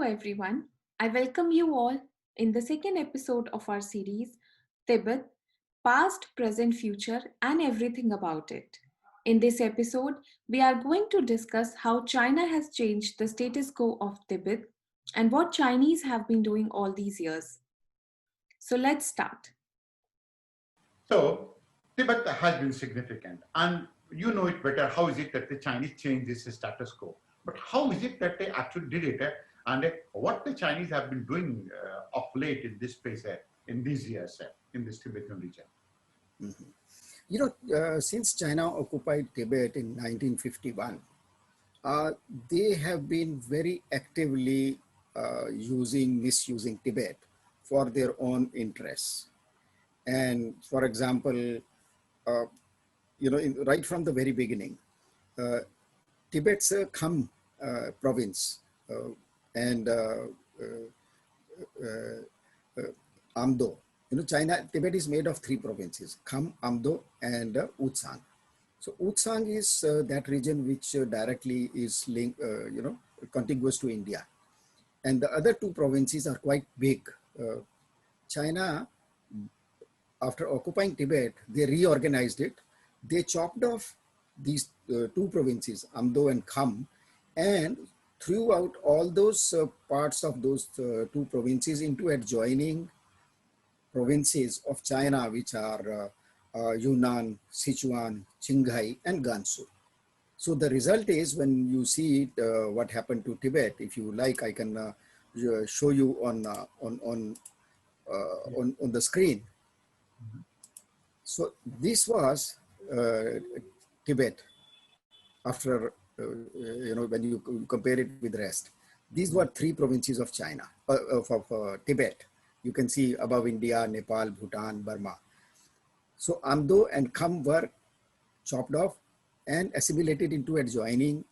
everyone. I welcome you all in the second episode of our series, Tibet Past, Present, Future, and Everything About It. In this episode, we are going to discuss how China has changed the status quo of Tibet and what Chinese have been doing all these years. So let's start. So Tibet has been significant, and you know it better. How is it that the Chinese changed this status quo? But how is it that they actually did it, and what the Chinese have been doing of late in this space, in these years, in this Tibetan region? Mhm. Since China occupied Tibet in 1951, they have been very actively misusing Tibet for their own interests. And for example, uh, right from the very beginning, uh, Tibet's Kham province and uh, Amdo. Tibet is made of three provinces: Kham, Amdo, and Utsang. So Utsang is that region which directly is linked, contiguous to India. And the other two provinces are quite big. China, after occupying Tibet, they reorganized it. They chopped off these two provinces, Amdo and Kham, and threw out all those parts of those two provinces into adjoining provinces of China, which are Yunnan, Sichuan, Qinghai, and Gansu. So the result is, when you see it, what happened to Tibet, if you like, I can show you on the screen. So this was Tibet after, when you compare it with the rest. These were three provinces of China, of Tibet. You can see above India, Nepal, Bhutan, Burma. So Amdo and Kham were chopped off and assimilated into adjoining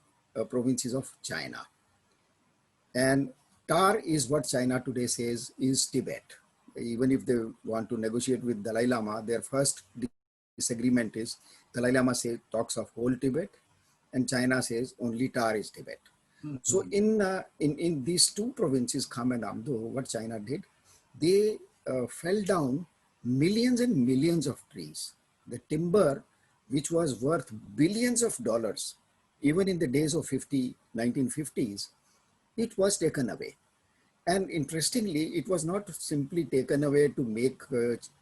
provinces of China. And Tar is what China today says is Tibet. Even if they want to negotiate with Dalai Lama, their first disagreement is Dalai Lama talks of whole Tibet, and China says only Tar is Tibet. Mm-hmm. So in these two provinces, Kham and Amdo, what China did, they fell down millions and millions of trees. The timber, which was worth billions of dollars, even in the days of 1950s, it was taken away. And interestingly, it was not simply taken away to make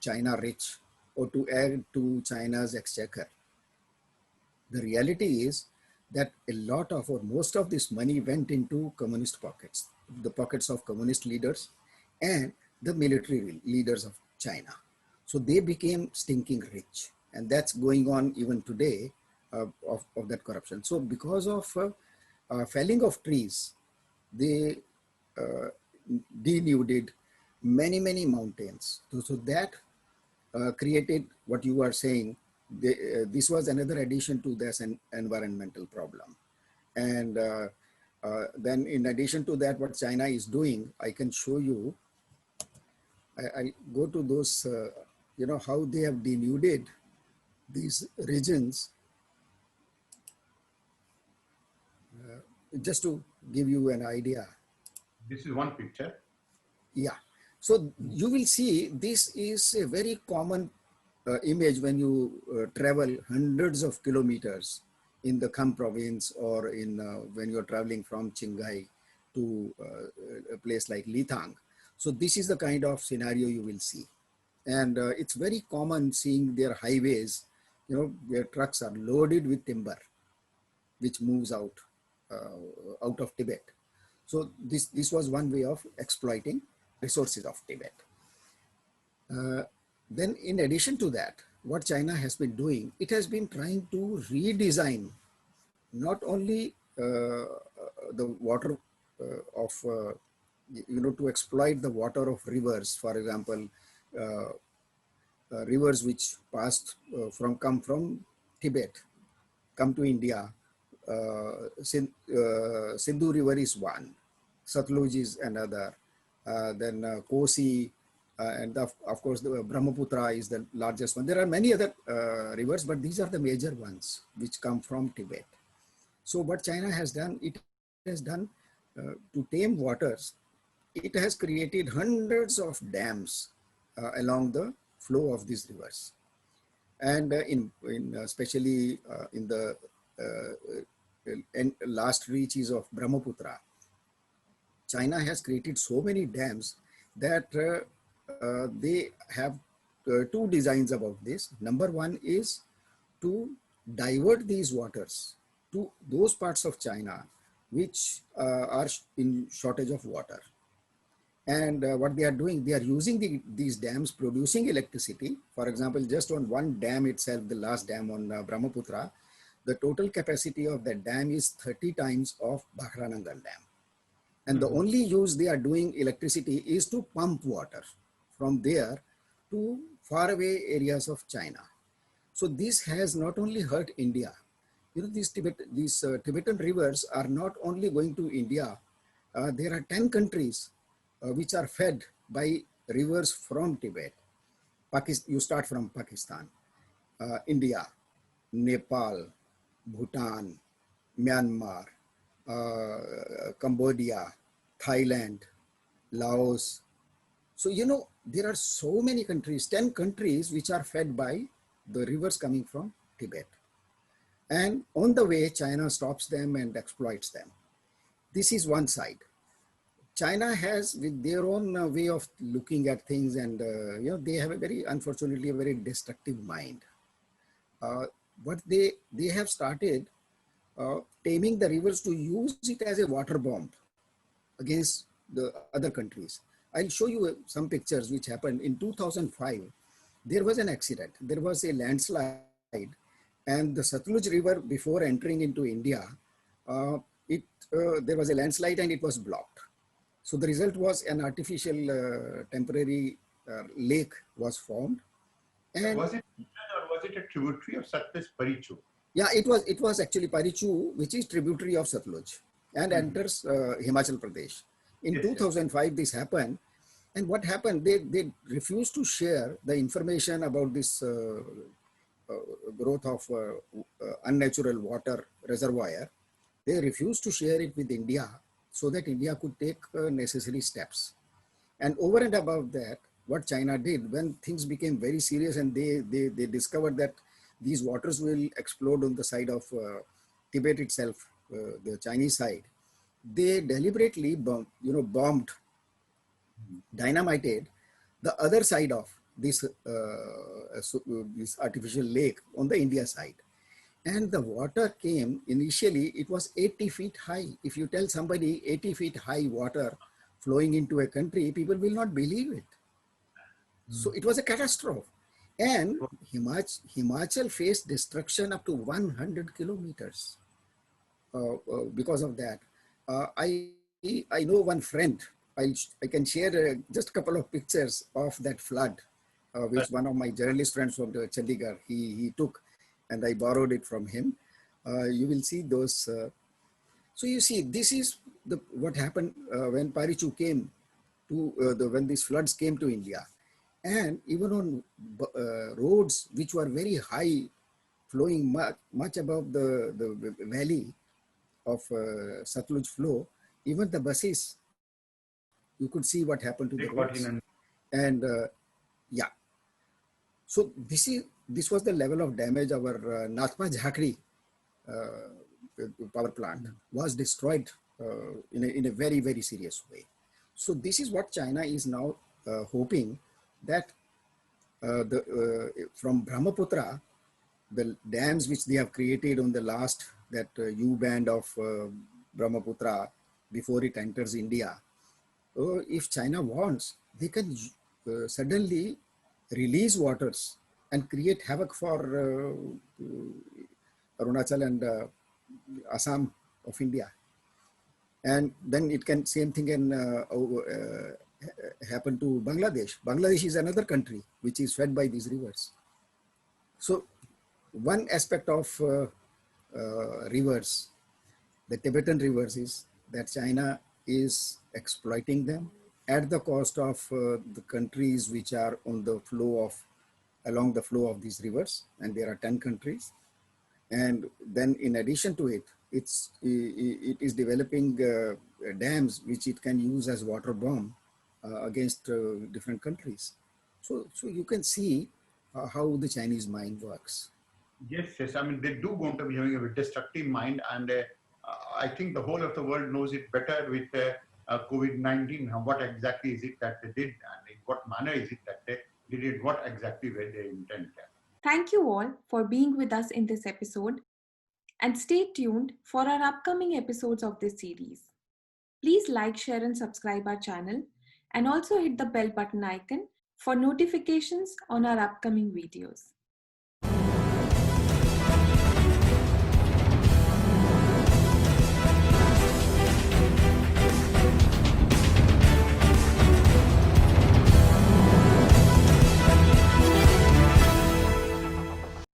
China rich or to add to China's exchequer. The reality is that a lot of, or most of this money went into communist pockets, the pockets of communist leaders and the military leaders of China. So they became stinking rich. And that's going on even today of that corruption. So because of felling of trees, they denuded many mountains. So that created what you are saying. This was another addition to this environmental problem. And then in addition to that, what China is doing, I can show you. I go to those, how they have denuded these regions. Just to give you an idea. This is one picture. Yeah. So you will see this is a very common image when you travel hundreds of kilometers in the Kham province, or in when you're traveling from Qinghai to a place like Lithang. So this is the kind of scenario you will see. And it's very common seeing their highways, where trucks are loaded with timber, which moves out of Tibet. So this was one way of exploiting resources of Tibet. Then in addition to that, what China has been doing, it has been trying to redesign not only the water to exploit the water of rivers, for example, rivers which come from Tibet, come to India. Sindhu River is one, Satluj is another, then Kosi, and of course the Brahmaputra is the largest one. There are many other rivers, but these are the major ones which come from Tibet. So what China has done, it has done to tame waters, it has created hundreds of dams along the flow of these rivers. And especially in the last reaches of Brahmaputra, China has created so many dams that they have two designs about this. Number one is to divert these waters to those parts of China which are in shortage of water. And what they are doing, they are using these dams producing electricity. For example, just on one dam itself, the last dam on Brahmaputra, the total capacity of that dam is 30 times of Bhakranangal Dam. And the only use they are doing electricity is to pump water from there to faraway areas of China. So this has not only hurt India. You know, these Tibetan rivers are not only going to India. There are 10 countries which are fed by rivers from Tibet. You start from Pakistan, India, Nepal, Bhutan, Myanmar, Cambodia, Thailand, Laos. So, you know, there are so many countries, 10 countries which are fed by the rivers coming from Tibet. And on the way, China stops them and exploits them. This is one side. China has, with their own way of looking at things, and you know, they have unfortunately, a very destructive mind. But they have started taming the rivers to use it as a water bomb against the other countries. I'll show you some pictures which happened in 2005. There was an accident. There was a landslide, and the Satluj River, before entering into India, there was a landslide and it was blocked. So the result was an artificial temporary lake was formed. And was it or was it a tributary of Satluj, Parichu? Yeah, it was actually Parichu, which is tributary of Satluj and enters Himachal Pradesh. In 2005, this happened. And what happened, they refused to share the information about this growth of unnatural water reservoir. They refused to share it with India so that India could take necessary steps. And over and above that, what China did, when things became very serious and they discovered that these waters will explode on the side of Tibet itself, the Chinese side, they deliberately bombed, dynamited the other side of this artificial lake on the India side. And the water came, initially it was 80 feet high. If you tell somebody 80 feet high water flowing into a country, people will not believe it. So it was a catastrophe. And Himachal faced destruction up to 100 kilometers because of that. I know one friend. I can share just a couple of pictures of that flood, which one of my journalist friends from Chandigarh, he took, and I borrowed it from him. You will see those. So you see, this is what happened when Parichu came to, when these floods came to India. And even on roads which were very high, flowing much above the valley of Satluj flow, even the buses, you could see what happened to the roads. And yeah, so this was the level of damage. Our Nathpa Jhakri power plant was destroyed in a very, very serious way. So this is what China is now hoping, that from Brahmaputra, the dams which they have created on the last, that U-band of Brahmaputra before it enters India, if China wants, they can suddenly release waters and create havoc for Arunachal and Assam of India. And then it can, same thing can happen to Bangladesh. Bangladesh is another country which is fed by these rivers. So one aspect of rivers, the Tibetan rivers, is that China is exploiting them at the cost of the countries which are on the flow of, along the flow of these rivers. And there are 10 countries. And then in addition to it, it is developing dams which it can use as water bomb against different countries. So you can see how the Chinese mind works. Yes, yes. I mean, they do going to be having a destructive mind, and I think the whole of the world knows it better with COVID-19. What exactly is it that they did, and in what manner is it that they did it? What exactly were their intent? Thank you all for being with us in this episode, and stay tuned for our upcoming episodes of this series. Please like, share, and subscribe our channel, and also hit the bell button icon for notifications on our upcoming videos.